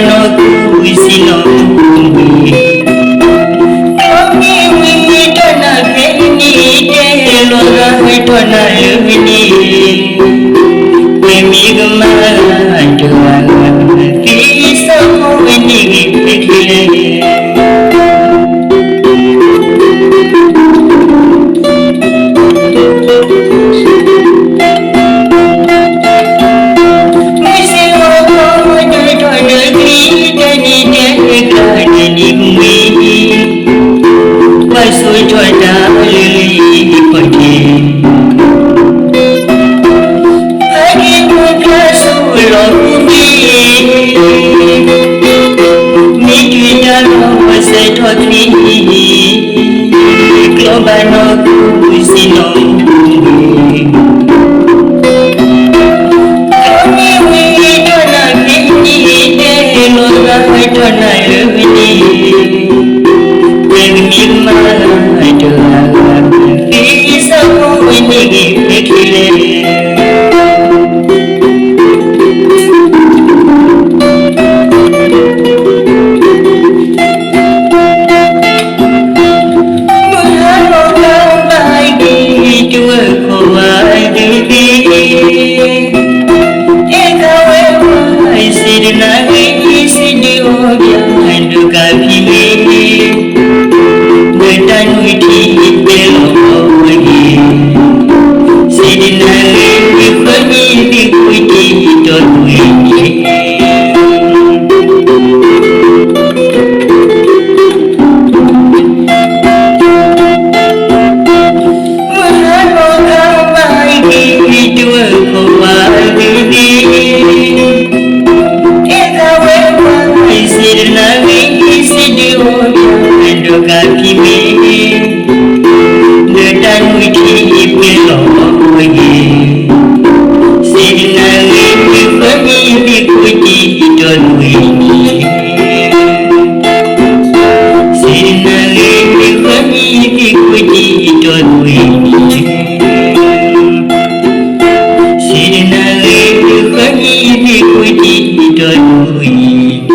no kusino Komi wimi tona keni Telo rahi tona yuni Wimi gama Dua Kisa kowini Kekile Tôi đã lì bởi thế Hãy tôi ca sâu lòng đi Mỹ chuyện đã lo và sẽ thoát đi Cơ bà nó cứ xin lòng Không yêu ý cho nàng biết đi Để lối ra hơi cho nàng lưu đi Mima doa kisah kau ini kekile Mengharapkan baik jua kau ada di Engkau emai sedang sedih jangan duka kini Dan witi belok lagi Sedinari dikoni dikuiti dorwini Mengharapkan baik dua kewalini Engkau emai sedinari sedih jangan duka kini Dan witi belok lagi Sedinari dikoni dikuiti dorwini Sedinari dikoni dikuiti dorwini Sedinari dikoni dikuiti dorwini